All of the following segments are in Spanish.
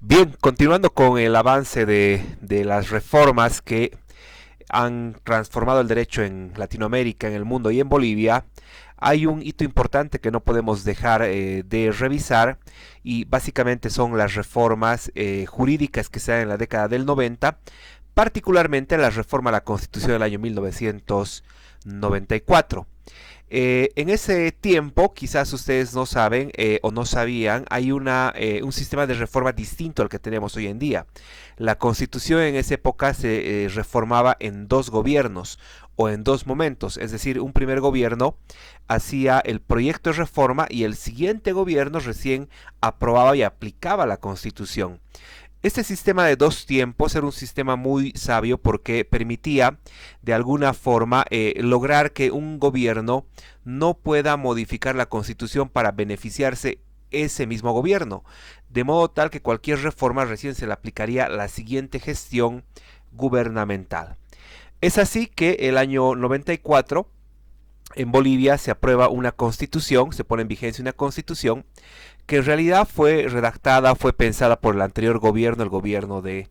Bien, continuando con el avance de las reformas que han transformado el derecho en Latinoamérica, en el mundo y en Bolivia, hay un hito importante que no podemos dejar de revisar y básicamente son las reformas jurídicas que se dan en la década del 90, particularmente la reforma a la Constitución del año 1994. En ese tiempo, quizás ustedes no saben o no sabían, hay un sistema de reforma distinto al que tenemos hoy en día. La constitución en esa época se reformaba en dos gobiernos o en dos momentos, es decir, un primer gobierno hacía el proyecto de reforma y el siguiente gobierno recién aprobaba y aplicaba la constitución. Este sistema de dos tiempos era un sistema muy sabio porque permitía de alguna forma lograr que un gobierno no pueda modificar la constitución para beneficiarse ese mismo gobierno, de modo tal que cualquier reforma recién se le aplicaría a la siguiente gestión gubernamental. Es así que el año 94 en Bolivia se aprueba una constitución, se pone en vigencia una constitución que en realidad fue redactada, fue pensada por el anterior gobierno, el gobierno de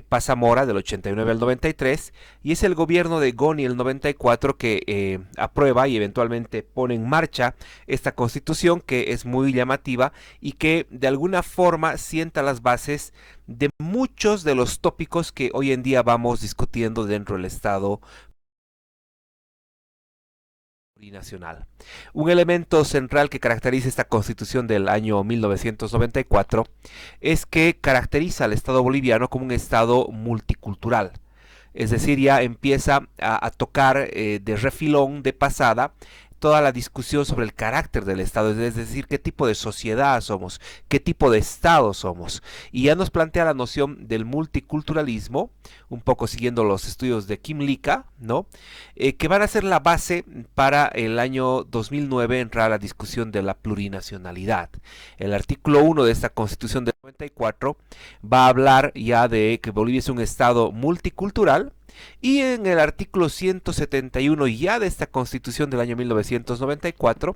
Paz Zamora del 89 al 93, y es el gobierno de Goni el 94 que aprueba y eventualmente pone en marcha esta constitución que es muy llamativa y que de alguna forma sienta las bases de muchos de los tópicos que hoy en día vamos discutiendo dentro del Estado plurinacional. Un elemento central que caracteriza esta constitución del año 1994 es que caracteriza al Estado boliviano como un Estado multicultural. Es decir, ya empieza a tocar de refilón, de pasada, toda la discusión sobre el carácter del Estado, es decir, qué tipo de sociedad somos, qué tipo de Estado somos. Y ya nos plantea la noción del multiculturalismo, un poco siguiendo los estudios de Kim Lika, ¿no? Que van a ser la base para el año 2009 entrar a la discusión de la plurinacionalidad. El artículo 1 de esta Constitución del 94 va a hablar ya de que Bolivia es un Estado multicultural, y en el artículo 171 ya de esta constitución del año 1994,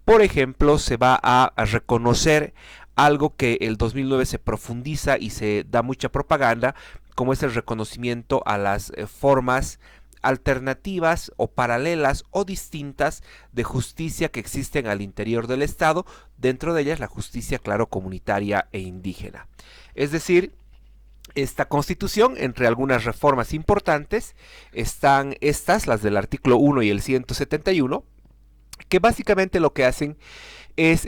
por ejemplo, se va a reconocer algo que el 2009 se profundiza y se da mucha propaganda, como es el reconocimiento a las formas alternativas o paralelas o distintas de justicia que existen al interior del Estado, dentro de ellas la justicia, claro, comunitaria e indígena. Es decir, esta constitución, entre algunas reformas importantes, están estas, las del artículo 1 y el 171, que básicamente lo que hacen es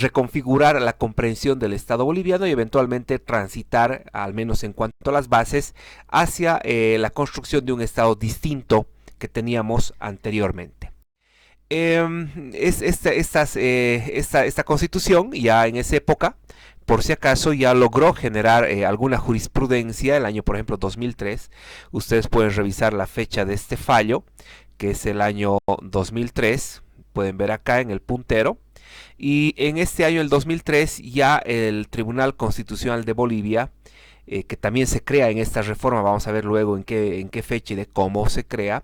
reconfigurar la comprensión del Estado boliviano y eventualmente transitar, al menos en cuanto a las bases, hacia la construcción de un Estado distinto que teníamos anteriormente. Esta constitución ya en esa época, por si acaso, ya logró generar alguna jurisprudencia, el año por ejemplo 2003, ustedes pueden revisar la fecha de este fallo, que es el año 2003, pueden ver acá en el puntero, y en este año, el 2003, ya el Tribunal Constitucional de Bolivia, que también se crea en esta reforma, vamos a ver luego en qué fecha y de cómo se crea,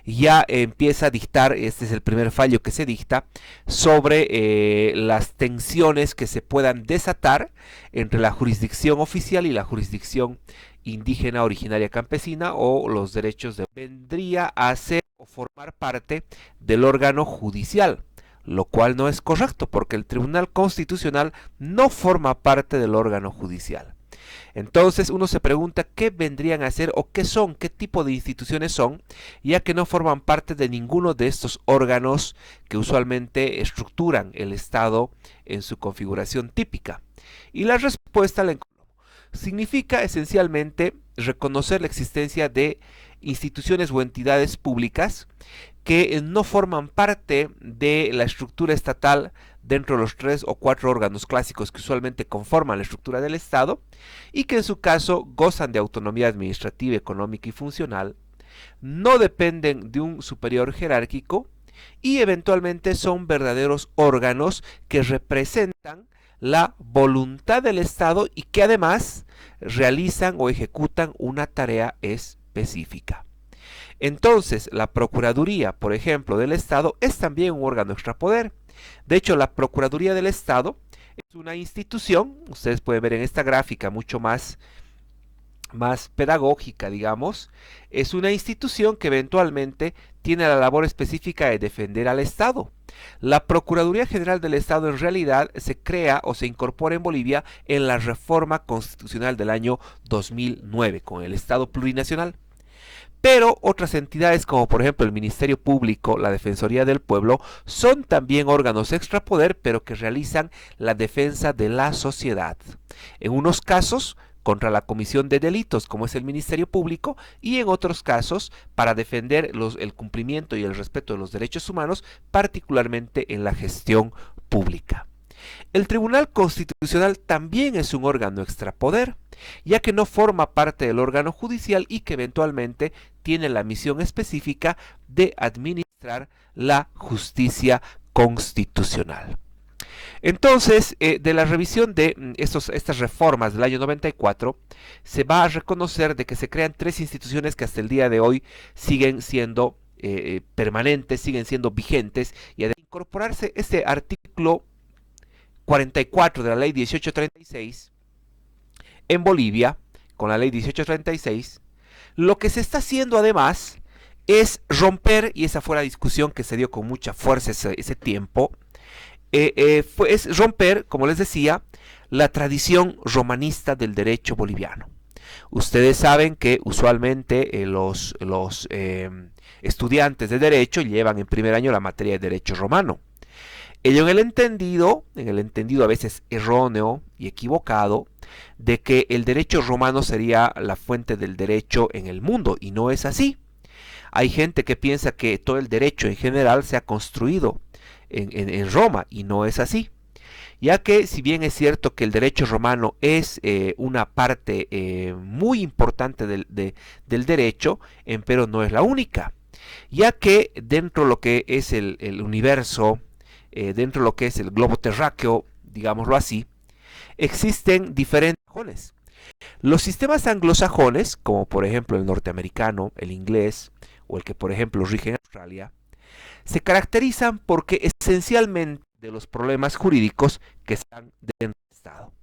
ya empieza a dictar, este es el primer fallo que se dicta, sobre las tensiones que se puedan desatar entre la jurisdicción oficial y la jurisdicción indígena originaria campesina o los derechos de... Vendría a ser o formar parte del órgano judicial, lo cual no es correcto porque el Tribunal Constitucional no forma parte del órgano judicial. Entonces uno se pregunta qué vendrían a ser o qué son, qué tipo de instituciones son, ya que no forman parte de ninguno de estos órganos que usualmente estructuran el Estado en su configuración típica. Y la respuesta la significa esencialmente reconocer la existencia de instituciones o entidades públicas que no forman parte de la estructura estatal dentro de los 3 o 4 órganos clásicos que usualmente conforman la estructura del Estado y que en su caso gozan de autonomía administrativa, económica y funcional, no dependen de un superior jerárquico y eventualmente son verdaderos órganos que representan la voluntad del Estado y que además realizan o ejecutan una tarea específica. Entonces, la Procuraduría, por ejemplo, del Estado es también un órgano extrapoder. De hecho, la Procuraduría del Estado Es una institución, ustedes pueden ver en esta gráfica mucho más pedagógica, digamos, es una institución que eventualmente tiene la labor específica de defender al Estado. La Procuraduría General del Estado en realidad se crea o se incorpora en Bolivia en la reforma constitucional del año 2009 con el Estado plurinacional. Pero otras entidades como por ejemplo el Ministerio Público, la Defensoría del Pueblo, son también órganos extrapoder, pero que realizan la defensa de la sociedad. En unos casos contra la comisión de delitos, como es el Ministerio Público, y en otros casos para defender el cumplimiento y el respeto de los derechos humanos, particularmente en la gestión pública. El Tribunal Constitucional también es un órgano extrapoder, ya que no forma parte del órgano judicial y que eventualmente tiene la misión específica de administrar la justicia constitucional. Entonces, de la revisión de estas reformas del año 94, se va a reconocer de que se crean tres instituciones que hasta el día de hoy siguen siendo permanentes, siguen siendo vigentes, y al incorporarse este artículo 44 de la ley 1836 en Bolivia, con la ley 1836, lo que se está haciendo además es romper, y esa fue la discusión que se dio con mucha fuerza ese tiempo, es romper, como les decía, la tradición romanista del derecho boliviano. Ustedes saben que usualmente los estudiantes de derecho llevan en primer año la materia de derecho romano. Ello en el entendido a veces erróneo y equivocado, de que el derecho romano sería la fuente del derecho en el mundo, y no es así. Hay gente que piensa que todo el derecho en general se ha construido en Roma, y no es así. Ya que si bien es cierto que el derecho romano es una parte muy importante del derecho, empero no es la única. Ya que dentro de lo que es el universo, dentro de lo que es el globo terráqueo, digámoslo así, existen diferentes anglosajones. Los sistemas anglosajones, como por ejemplo el norteamericano, el inglés, o el que por ejemplo rige en Australia, se caracterizan porque esencialmente de los problemas jurídicos que están dentro del Estado.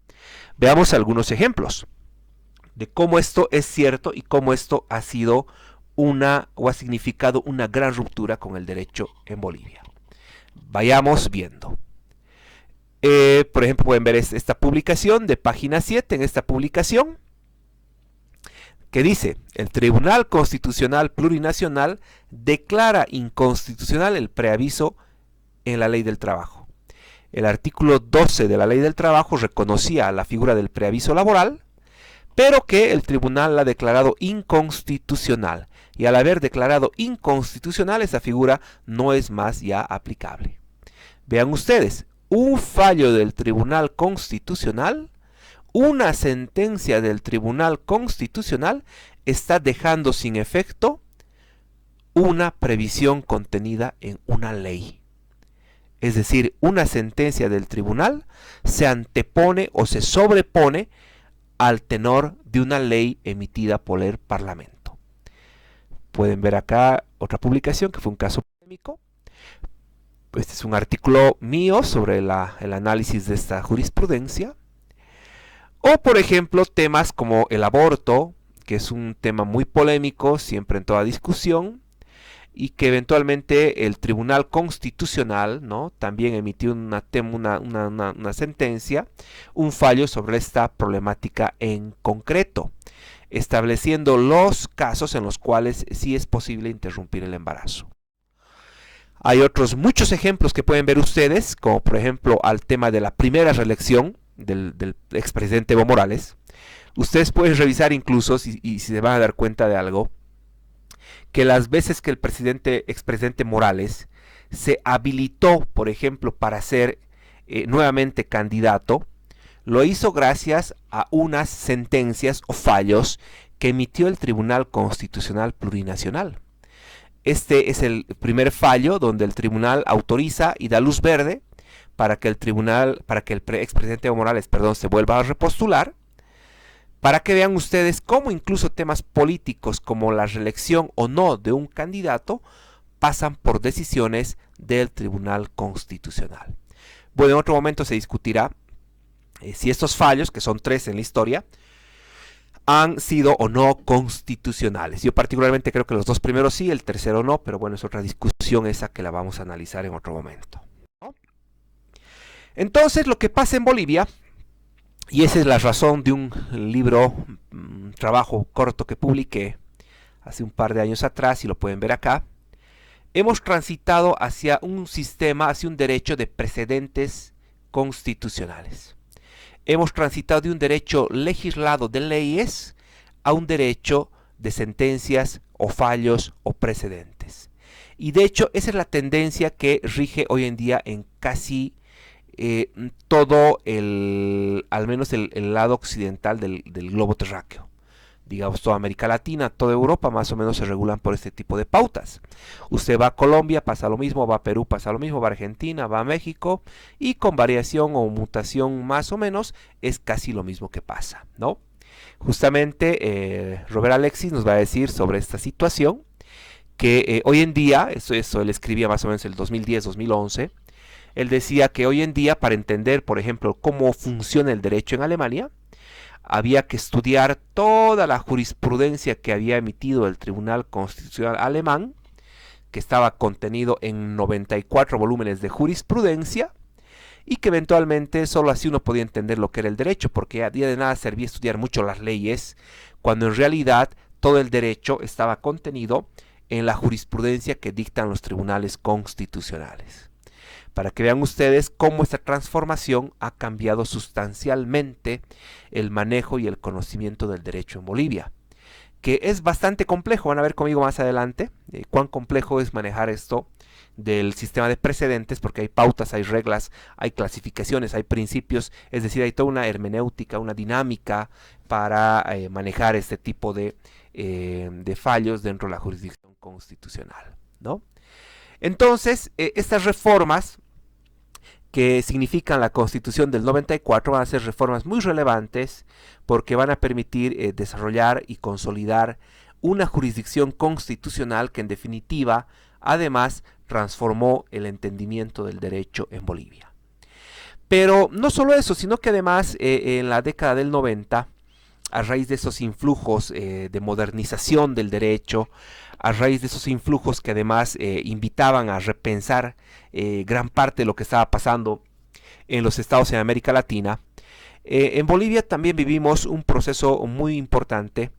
Veamos algunos ejemplos de cómo esto es cierto y cómo esto ha sido o ha significado una gran ruptura con el derecho en Bolivia. Vayamos viendo. Por ejemplo, pueden ver esta publicación de página 7, en esta publicación, que dice: el Tribunal Constitucional Plurinacional declara inconstitucional el preaviso en la Ley del Trabajo. El artículo 12 de la Ley del Trabajo reconocía la figura del preaviso laboral, pero que el tribunal la ha declarado inconstitucional, y al haber declarado inconstitucional esa figura no es más ya aplicable. Vean ustedes, un fallo del Tribunal Constitucional, una sentencia del Tribunal Constitucional está dejando sin efecto una previsión contenida en una ley. Es decir, una sentencia del tribunal se antepone o se sobrepone al tenor de una ley emitida por el Parlamento. Pueden ver acá otra publicación que fue un caso polémico. Este es un artículo mío sobre el análisis de esta jurisprudencia. O por ejemplo temas como el aborto, que es un tema muy polémico, siempre en toda discusión, y que eventualmente el Tribunal Constitucional, ¿no?, también emitió una sentencia, un fallo sobre esta problemática en concreto, estableciendo los casos en los cuales sí es posible interrumpir el embarazo. Hay otros muchos ejemplos que pueden ver ustedes, como por ejemplo al tema de la primera reelección del expresidente Evo Morales. Ustedes pueden revisar incluso, y se van a dar cuenta de algo, que las veces que el expresidente Morales se habilitó, por ejemplo, para ser nuevamente candidato, lo hizo gracias a unas sentencias o fallos que emitió el Tribunal Constitucional Plurinacional. Este es el primer fallo donde el tribunal autoriza y da luz verde para que el expresidente Evo Morales, se vuelva a repostular, para que vean ustedes cómo incluso temas políticos como la reelección o no de un candidato pasan por decisiones del Tribunal Constitucional. Bueno, en otro momento se discutirá si estos fallos, que son 3 en la historia, han sido o no constitucionales. Yo particularmente creo que los 2 primeros sí, el tercero no, pero bueno, es otra discusión esa que la vamos a analizar en otro momento, ¿no? Entonces, lo que pasa en Bolivia, y esa es la razón de un libro, un trabajo corto que publiqué hace un par de años atrás, y lo pueden ver acá, hemos transitado hacia un sistema, hacia un derecho de precedentes constitucionales. Hemos transitado de un derecho legislado de leyes a un derecho de sentencias o fallos o precedentes. Y de hecho esa es la tendencia que rige hoy en día en casi todo al menos el lado occidental del globo terráqueo. Digamos, toda América Latina, toda Europa más o menos se regulan por este tipo de pautas. Usted va a Colombia, pasa lo mismo, va a Perú, pasa lo mismo, va a Argentina, va a México, y con variación o mutación más o menos es casi lo mismo que pasa, ¿no? Justamente Robert Alexis nos va a decir sobre esta situación, que hoy en día, eso él escribía más o menos en el 2010-2011, él decía que hoy en día, para entender, por ejemplo, cómo funciona el derecho en Alemania, había que estudiar toda la jurisprudencia que había emitido el Tribunal Constitucional Alemán, que estaba contenido en 94 volúmenes de jurisprudencia, y que eventualmente solo así uno podía entender lo que era el derecho, porque a día de nada servía estudiar mucho las leyes, cuando en realidad todo el derecho estaba contenido en la jurisprudencia que dictan los tribunales constitucionales. Para que vean ustedes cómo esta transformación ha cambiado sustancialmente el manejo y el conocimiento del derecho en Bolivia, que es bastante complejo. Van a ver conmigo más adelante cuán complejo es manejar esto del sistema de precedentes, porque hay pautas, hay reglas, hay clasificaciones, hay principios, es decir, hay toda una hermenéutica, una dinámica para manejar este tipo de fallos dentro de la jurisdicción constitucional, ¿no? Entonces, estas reformas que significan la Constitución del 94 van a ser reformas muy relevantes, porque van a permitir desarrollar y consolidar una jurisdicción constitucional que en definitiva además transformó el entendimiento del derecho en Bolivia. Pero no solo eso, sino que además en la década del 90, a raíz de esos influjos de modernización del derecho, a raíz de esos influjos que además invitaban a repensar gran parte de lo que estaba pasando en los estados en América Latina, en Bolivia también vivimos un proceso muy importante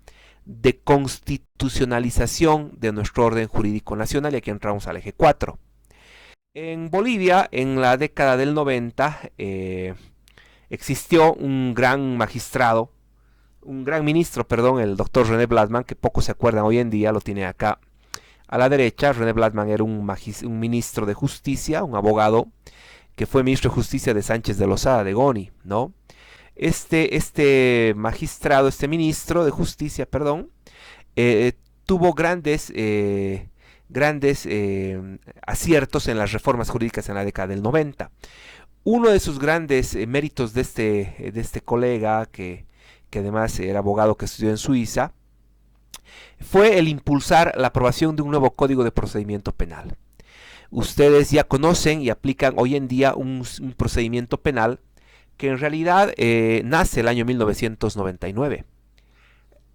de constitucionalización de nuestro orden jurídico nacional, y aquí entramos al eje 4. En Bolivia, en la década del 90, existió un gran magistrado, un gran ministro, perdón, el doctor René Blasman, que pocos se acuerdan hoy en día, lo tiene acá a la derecha. René Blasman era un ministro de justicia, un abogado, que fue ministro de justicia de Sánchez de Lozada, de Goni, ¿no? Este magistrado, este ministro de justicia, perdón, tuvo grandes aciertos en las reformas jurídicas en la década del 90. Uno de sus grandes méritos de este colega, que además era abogado que estudió en Suiza, fue el impulsar la aprobación de un nuevo código de procedimiento penal. Ustedes ya conocen y aplican hoy en día un procedimiento penal que en realidad nace el año 1999.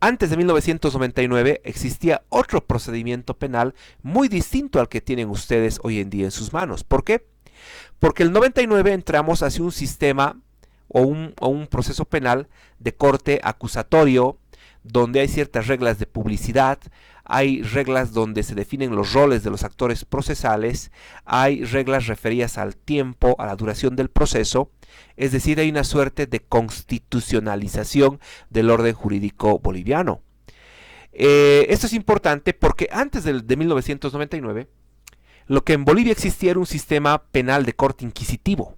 Antes de 1999 existía otro procedimiento penal muy distinto al que tienen ustedes hoy en día en sus manos. ¿Por qué? Porque el 99 entramos hacia un sistema o un proceso penal de corte acusatorio, donde hay ciertas reglas de publicidad, hay reglas donde se definen los roles de los actores procesales, hay reglas referidas al tiempo, a la duración del proceso, es decir, hay una suerte de constitucionalización del orden jurídico boliviano. Esto es importante porque antes de 1999, lo que en Bolivia existía era un sistema penal de corte inquisitivo,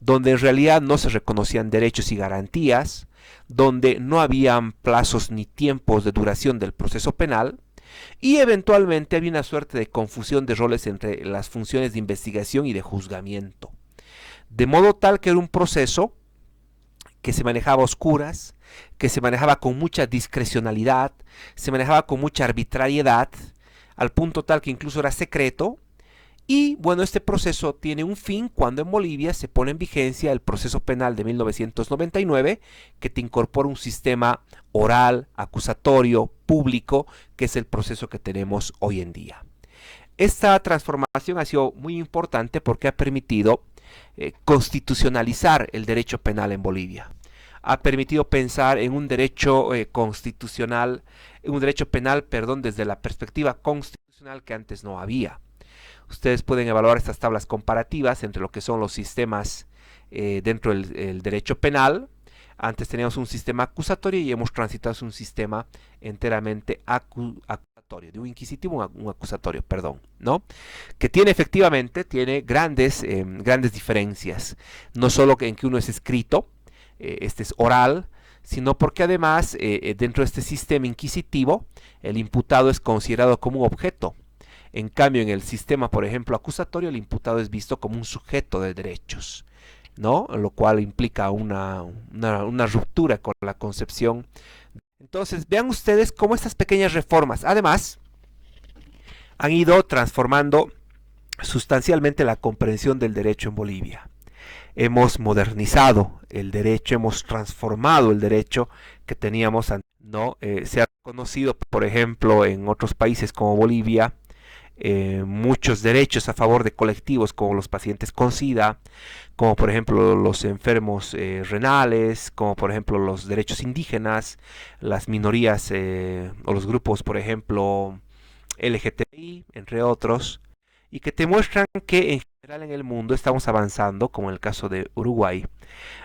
donde en realidad no se reconocían derechos y garantías, donde no habían plazos ni tiempos de duración del proceso penal, y eventualmente había una suerte de confusión de roles entre las funciones de investigación y de juzgamiento. De modo tal que era un proceso que se manejaba a oscuras, que se manejaba con mucha discrecionalidad, se manejaba con mucha arbitrariedad, al punto tal que incluso era secreto, Y bueno, este proceso tiene un fin cuando en Bolivia se pone en vigencia el proceso penal de 1999, que te incorpora un sistema oral, acusatorio, público, que es el proceso que tenemos hoy en día. Esta transformación ha sido muy importante porque ha permitido constitucionalizar el derecho penal en Bolivia. Ha permitido pensar en un derecho constitucional, en un derecho penal, perdón, desde la perspectiva constitucional que antes no había. Ustedes pueden evaluar estas tablas comparativas entre lo que son los sistemas dentro del derecho penal. Antes teníamos un sistema acusatorio y hemos transitado a un sistema enteramente acusatorio, de un inquisitivo a un acusatorio, perdón, ¿no? Que tiene grandes diferencias, no solo en que uno es escrito, este es oral, sino porque además dentro de este sistema inquisitivo el imputado es considerado como un objeto. En cambio, en el sistema, por ejemplo, acusatorio, el imputado es visto como un sujeto de derechos, ¿no? Lo cual implica una ruptura con la concepción. Entonces, vean ustedes cómo estas pequeñas reformas, además, han ido transformando sustancialmente la comprensión del derecho en Bolivia. Hemos modernizado el derecho, hemos transformado el derecho que teníamos antes, ¿no? Se ha reconocido, por ejemplo, en otros países como Bolivia, muchos derechos a favor de colectivos como los pacientes con SIDA, como por ejemplo los enfermos renales, como por ejemplo los derechos indígenas, las minorías o los grupos, por ejemplo, LGTBI, entre otros, y que te muestran que en general en el mundo estamos avanzando, como en el caso de Uruguay,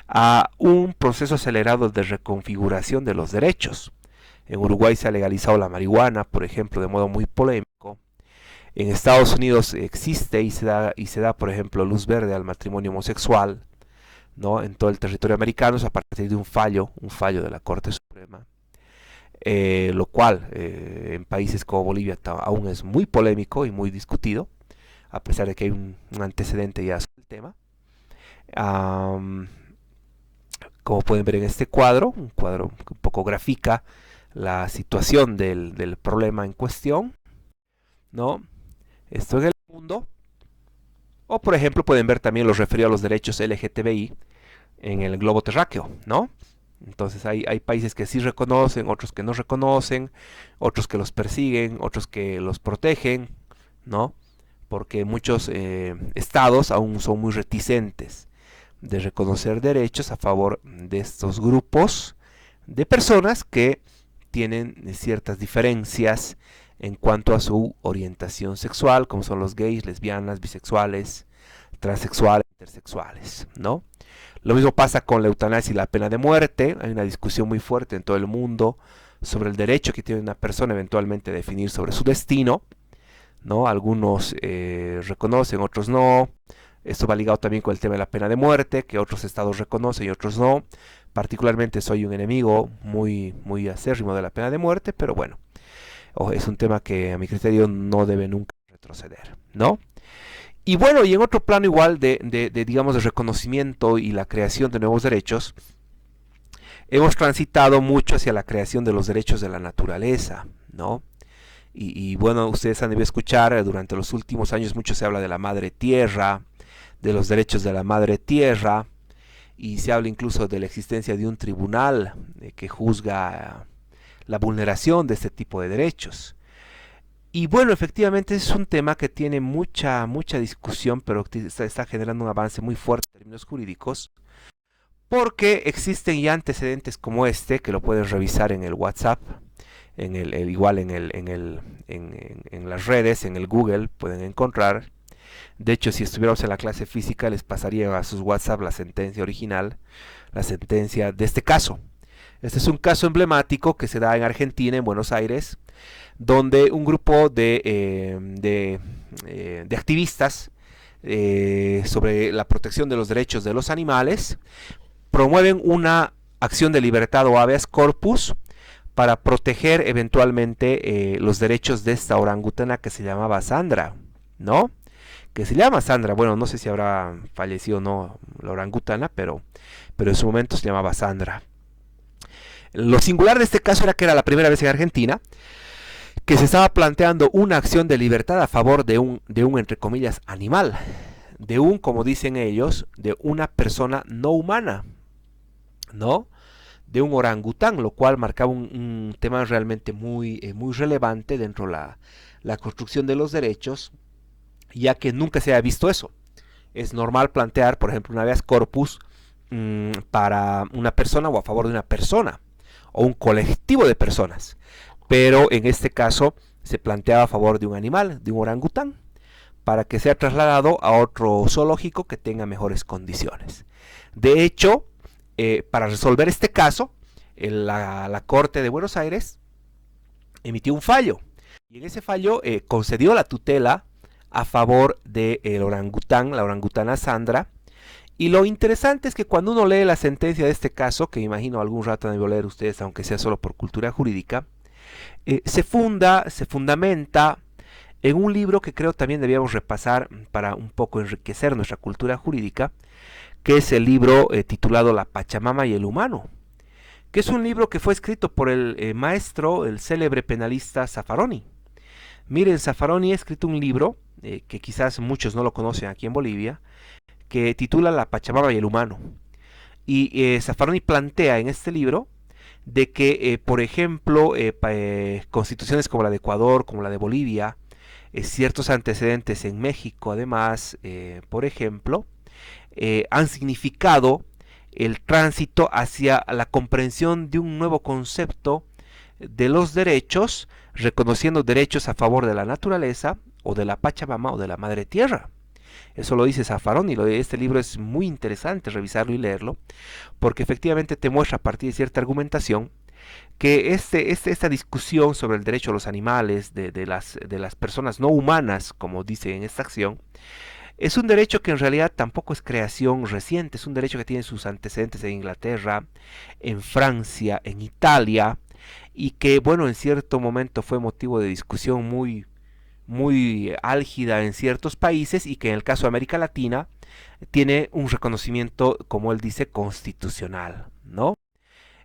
a un proceso acelerado de reconfiguración de los derechos. En Uruguay se ha legalizado la marihuana, por ejemplo, de modo muy polémico. En Estados Unidos existe y se da, por ejemplo, luz verde al matrimonio homosexual, ¿no? En todo el territorio americano, es a partir de un fallo de la Corte Suprema, lo cual en países como Bolivia aún es muy polémico y muy discutido, a pesar de que hay un antecedente ya sobre el tema. Como pueden ver en este cuadro, un cuadro que un poco grafica la situación del problema en cuestión, ¿no? Esto en el mundo. O por ejemplo pueden ver también los referidos a los derechos LGTBI en el globo terráqueo, ¿no? Entonces hay países que sí reconocen, otros que no reconocen, otros que los persiguen, otros que los protegen, ¿no? Porque muchos estados aún son muy reticentes de reconocer derechos a favor de estos grupos de personas que tienen ciertas diferencias en cuanto a su orientación sexual, como son los gays, lesbianas, bisexuales, transexuales, intersexuales, ¿no? Lo mismo pasa con la eutanasia y la pena de muerte. Hay una discusión muy fuerte en todo el mundo sobre el derecho que tiene una persona eventualmente a definir sobre su destino, ¿no? Algunos reconocen, otros no. Esto va ligado también con el tema de la pena de muerte, que otros estados reconocen y otros no. Particularmente soy un enemigo muy acérrimo de la pena de muerte, pero bueno, es un tema que a mi criterio no debe nunca retroceder, ¿no? Y bueno, y en otro plano igual digamos, de reconocimiento y la creación de nuevos derechos, hemos transitado mucho hacia la creación de los derechos de la naturaleza, ¿no? Y bueno, ustedes han debido escuchar, durante los últimos años mucho se habla de la madre tierra, de los derechos de la madre tierra, y se habla incluso de la existencia de un tribunal que juzga la vulneración de este tipo de derechos. Y bueno, efectivamente es un tema que tiene mucha discusión, pero está generando un avance muy fuerte en términos jurídicos, porque existen ya antecedentes como este, que lo pueden revisar en el WhatsApp, igual en las redes, en el Google, pueden encontrar. De hecho, si estuviéramos en la clase física, les pasaría a sus WhatsApp la sentencia original, la sentencia de este caso. Este es un caso emblemático que se da en Argentina, en Buenos Aires, donde un grupo de activistas sobre la protección de los derechos de los animales promueven una acción de libertad o habeas corpus para proteger eventualmente los derechos de esta orangutana que se llamaba Sandra, ¿no? Que se llama Sandra, bueno, no sé si habrá fallecido o no la orangutana, pero en su momento se llamaba Sandra. Lo singular de este caso era que era la primera vez en Argentina que se estaba planteando una acción de libertad a favor de un entre comillas, animal, como dicen ellos, de una persona no humana, ¿no? De un orangután, lo cual marcaba un tema realmente muy relevante dentro de la construcción de los derechos, ya que nunca se había visto eso. Es normal plantear, por ejemplo, un habeas corpus para una persona o a favor de una persona, o un colectivo de personas, pero en este caso se planteaba a favor de un animal, de un orangután, para que sea trasladado a otro zoológico que tenga mejores condiciones. De hecho, para resolver este caso, la Corte de Buenos Aires emitió un fallo, y en ese fallo concedió la tutela a favor del orangután, la orangutana Sandra. Y lo interesante es que cuando uno lee la sentencia de este caso, que imagino algún rato han de leer ustedes, aunque sea solo por cultura jurídica, se fundamenta en un libro que creo también debíamos repasar para un poco enriquecer nuestra cultura jurídica, que es el libro titulado La Pachamama y el Humano, que es un libro que fue escrito por el maestro, el célebre penalista Zaffaroni. Miren, Zaffaroni ha escrito un libro, que quizás muchos no lo conocen aquí en Bolivia, que titula La Pachamama y el Humano. Y Zaffaroni plantea en este libro de que, por ejemplo, constituciones como la de Ecuador, como la de Bolivia, ciertos antecedentes en México, además, por ejemplo, han significado el tránsito hacia la comprensión de un nuevo concepto de los derechos, reconociendo derechos a favor de la naturaleza, o de la Pachamama, o de la Madre Tierra. Eso lo dice Zaffaroni, y este libro es muy interesante revisarlo y leerlo, porque efectivamente te muestra a partir de cierta argumentación que esta discusión sobre el derecho a los animales, de las personas no humanas, como dice en esta acción, es un derecho que en realidad tampoco es creación reciente, es un derecho que tiene sus antecedentes en Inglaterra, en Francia, en Italia, y que, bueno, en cierto momento fue motivo de discusión muy álgida en ciertos países, y que en el caso de América Latina tiene un reconocimiento, como él dice, constitucional, ¿no?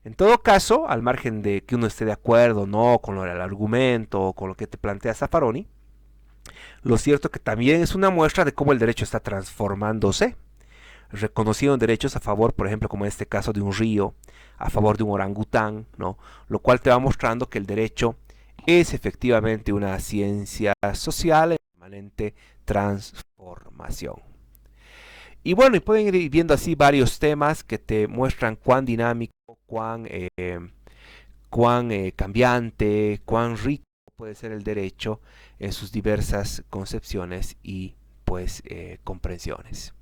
En todo caso, al margen de que uno esté de acuerdo no con el argumento o con lo que te plantea Zaffaroni, lo cierto que también es una muestra de cómo el derecho está transformándose, reconociendo derechos a favor, por ejemplo, como en este caso de un río, a favor de un orangután, ¿no? Lo cual te va mostrando que el derecho es efectivamente una ciencia social en permanente transformación. Y bueno, y pueden ir viendo así varios temas que te muestran cuán dinámico, cuán cambiante, cuán rico puede ser el derecho en sus diversas concepciones y pues comprensiones.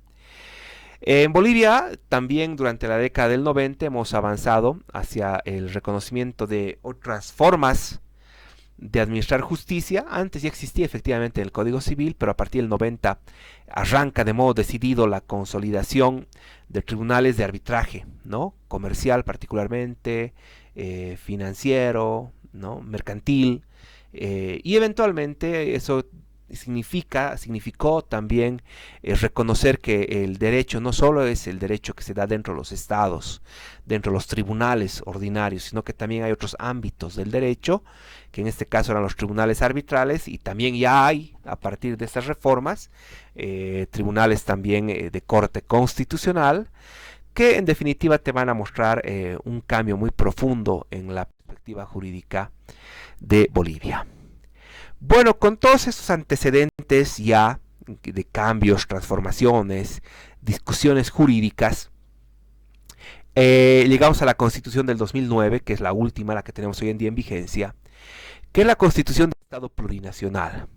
En Bolivia también durante la década del 90 hemos avanzado hacia el reconocimiento de otras formas de administrar justicia. Antes ya existía efectivamente el Código Civil, pero a partir del 90 arranca de modo decidido la consolidación de tribunales de arbitraje, ¿no? Comercial particularmente, financiero, ¿no? Mercantil, y eventualmente eso significó también reconocer que el derecho no solo es el derecho que se da dentro de los estados, dentro de los tribunales ordinarios, sino que también hay otros ámbitos del derecho, que en este caso eran los tribunales arbitrales, y también ya hay, a partir de estas reformas, tribunales también de corte constitucional, que en definitiva te van a mostrar un cambio muy profundo en la perspectiva jurídica de Bolivia. Bueno, con todos estos antecedentes ya de cambios, transformaciones, discusiones jurídicas, llegamos a la Constitución del 2009, que es la última, la que tenemos hoy en día en vigencia, que es la Constitución del Estado Plurinacional.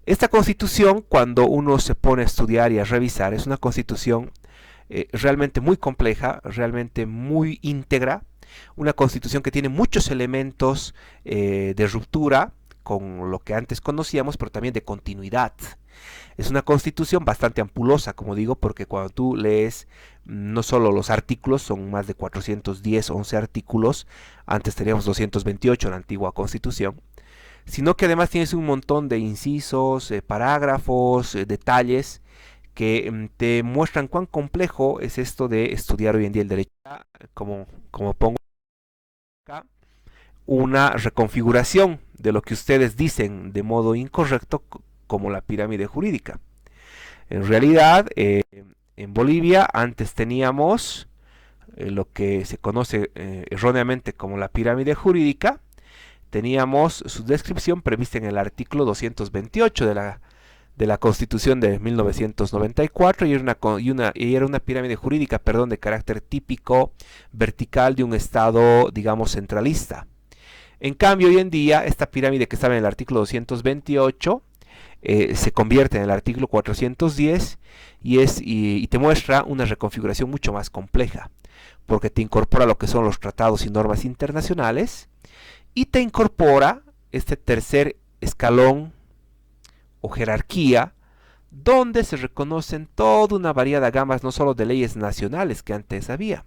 Esta Constitución, cuando uno se pone a estudiar y a revisar, es una Constitución realmente muy compleja, realmente muy íntegra, una Constitución que tiene muchos elementos de ruptura con lo que antes conocíamos, pero también de continuidad. Es una constitución bastante ampulosa, como digo, porque cuando tú lees no solo los artículos, son más de 410, 11 artículos, antes teníamos 228 en la antigua constitución, sino que además tienes un montón de incisos, parágrafos, detalles, que te muestran cuán complejo es esto de estudiar hoy en día el derecho. Como pongo acá, una reconfiguración de lo que ustedes dicen de modo incorrecto como la pirámide jurídica. En realidad, en Bolivia antes teníamos lo que se conoce erróneamente como la pirámide jurídica. Teníamos su descripción prevista en el artículo 228 de la Constitución de 1994 y era una pirámide jurídica, perdón, de carácter típico vertical de un Estado, digamos, centralista. En cambio, hoy en día, esta pirámide que estaba en el artículo 228 se convierte en el artículo 410 y te muestra una reconfiguración mucho más compleja, porque te incorpora lo que son los tratados y normas internacionales y te incorpora este tercer escalón o jerarquía donde se reconocen toda una variada gama no solo de leyes nacionales que antes había,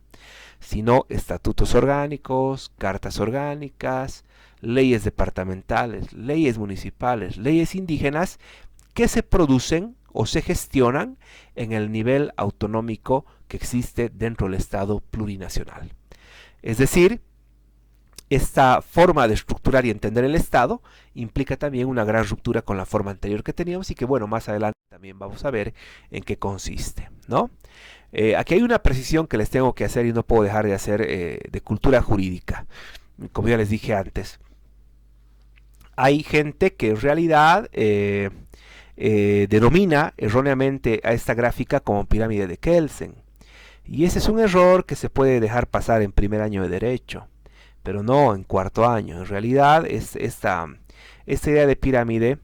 sino estatutos orgánicos, cartas orgánicas, leyes departamentales, leyes municipales, leyes indígenas que se producen o se gestionan en el nivel autonómico que existe dentro del Estado plurinacional. Es decir, esta forma de estructurar y entender el Estado implica también una gran ruptura con la forma anterior que teníamos y que, bueno, más adelante también vamos a ver en qué consiste, ¿no? Aquí hay una precisión que les tengo que hacer y no puedo dejar de hacer de cultura jurídica, como ya les dije antes. Hay gente que en realidad denomina erróneamente a esta gráfica como pirámide de Kelsen. Y ese es un error que se puede dejar pasar en primer año de Derecho, pero no en cuarto año. En realidad, esta idea de pirámide,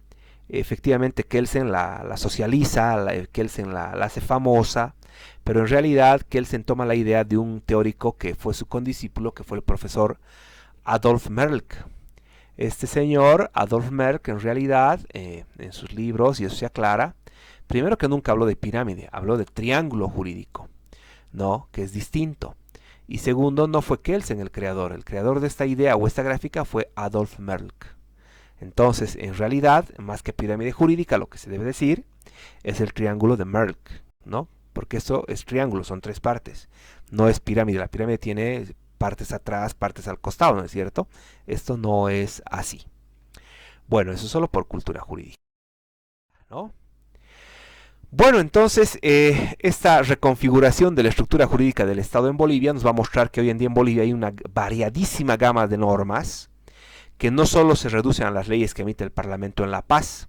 efectivamente Kelsen la socializa, Kelsen la hace famosa, pero en realidad Kelsen toma la idea de un teórico que fue su condiscípulo, que fue el profesor Adolf Merck. Este señor, Adolf Merck, en realidad, en sus libros, y eso se aclara, primero que nunca habló de pirámide, habló de triángulo jurídico, ¿no? Que es distinto. Y segundo, no fue Kelsen el creador de esta idea o esta gráfica fue Adolf Merck. Entonces, en realidad, más que pirámide jurídica, lo que se debe decir es el triángulo de Merck, ¿no? Porque eso es triángulo, son tres partes. No es pirámide, la pirámide tiene partes atrás, partes al costado, ¿no es cierto? Esto no es así. Bueno, eso solo por cultura jurídica, ¿no? Bueno, entonces esta reconfiguración de la estructura jurídica del Estado en Bolivia nos va a mostrar que hoy en día en Bolivia hay una variadísima gama de normas que no solo se reducen a las leyes que emite el Parlamento en La Paz,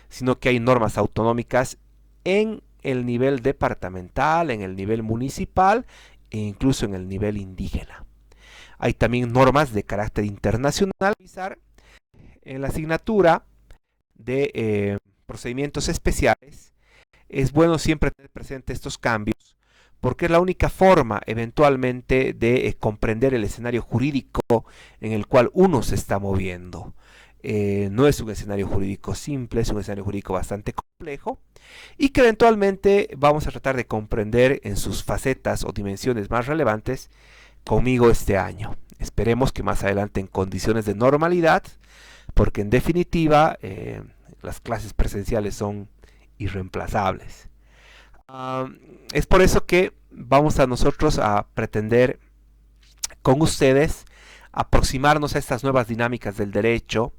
sino que hay normas autonómicas en el nivel departamental, en el nivel municipal e incluso en el nivel indígena. Hay también normas de carácter internacional. En la asignatura de procedimientos especiales es bueno siempre tener presente estos cambios porque es la única forma eventualmente de comprender el escenario jurídico en el cual uno se está moviendo. No es un escenario jurídico simple, es un escenario jurídico bastante complejo y que eventualmente vamos a tratar de comprender en sus facetas o dimensiones más relevantes conmigo este año. Esperemos que más adelante en condiciones de normalidad, porque en definitiva las clases presenciales son irreemplazables. Es por eso que vamos a nosotros a pretender con ustedes aproximarnos a estas nuevas dinámicas del derecho,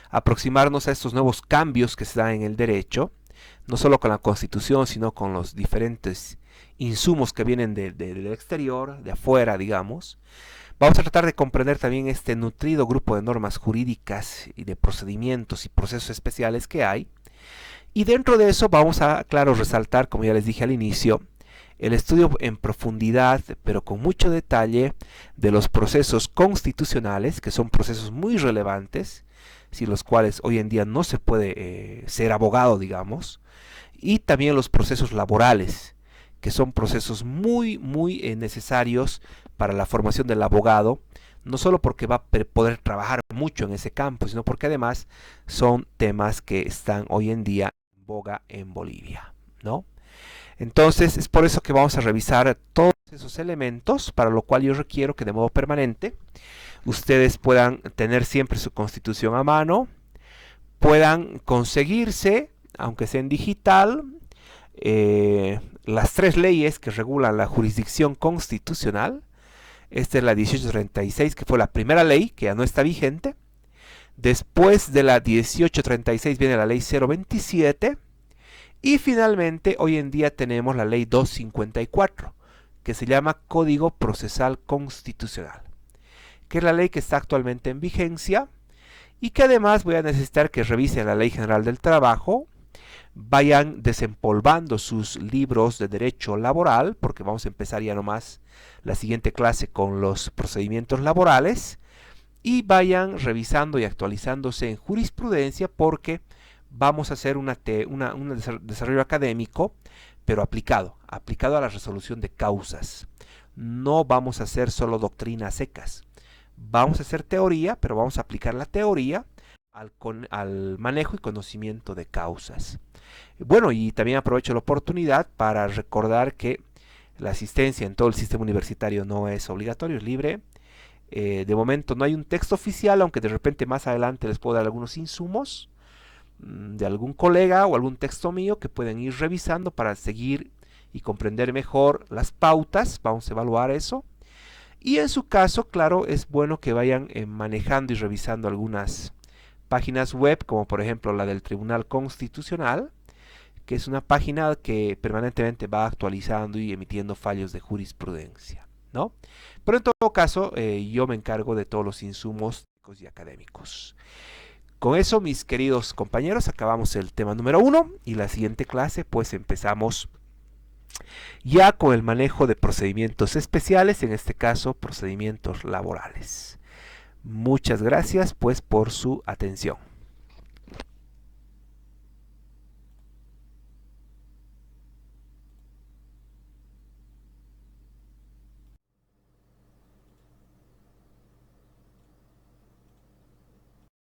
aproximarnos a estos nuevos cambios que se dan en el derecho, no solo con la Constitución, sino con los diferentes insumos que vienen del exterior, de afuera, digamos. Vamos a tratar de comprender también este nutrido grupo de normas jurídicas y de procedimientos y procesos especiales que hay. Y dentro de eso vamos a, claro, resaltar, como ya les dije al inicio, el estudio en profundidad, pero con mucho detalle, de los procesos constitucionales, que son procesos muy relevantes, sin los cuales hoy en día no se puede ser abogado, digamos, y también los procesos laborales, que son procesos muy necesarios para la formación del abogado, no solo porque va a poder trabajar mucho en ese campo, sino porque además son temas que están hoy en día en boga en Bolivia, ¿no? Entonces es por eso que vamos a revisar todos esos elementos, para lo cual yo requiero que de modo permanente ustedes puedan tener siempre su constitución a mano, puedan conseguirse, aunque sea en digital, las tres leyes que regulan la jurisdicción constitucional. Esta es la 1836, que fue la primera ley, que ya no está vigente. Después de la 1836 viene la ley 027. Y finalmente, hoy en día tenemos la ley 254, que se llama Código Procesal Constitucional, que es la ley que está actualmente en vigencia y que además voy a necesitar que revisen la Ley General del Trabajo, vayan desempolvando sus libros de derecho laboral, porque vamos a empezar ya nomás la siguiente clase con los procedimientos laborales, y vayan revisando y actualizándose en jurisprudencia, porque vamos a hacer un desarrollo académico, pero aplicado a la resolución de causas. No vamos a hacer solo doctrinas secas. Vamos a hacer teoría, pero vamos a aplicar la teoría al manejo y conocimiento de causas. Bueno, y también aprovecho la oportunidad para recordar que la asistencia en todo el sistema universitario no es obligatorio, es libre. De momento no hay un texto oficial, aunque de repente más adelante les puedo dar algunos insumos de algún colega o algún texto mío que pueden ir revisando para seguir y comprender mejor las pautas. Vamos a evaluar eso. Y en su caso, claro, es bueno que vayan manejando y revisando algunas páginas web, como por ejemplo la del Tribunal Constitucional, que es una página que permanentemente va actualizando y emitiendo fallos de jurisprudencia, ¿no? Pero en todo caso, yo me encargo de todos los insumos y académicos. Con eso, mis queridos compañeros, acabamos el tema número 1 y la siguiente clase pues empezamos ya con el manejo de procedimientos especiales, en este caso procedimientos laborales. Muchas gracias pues por su atención.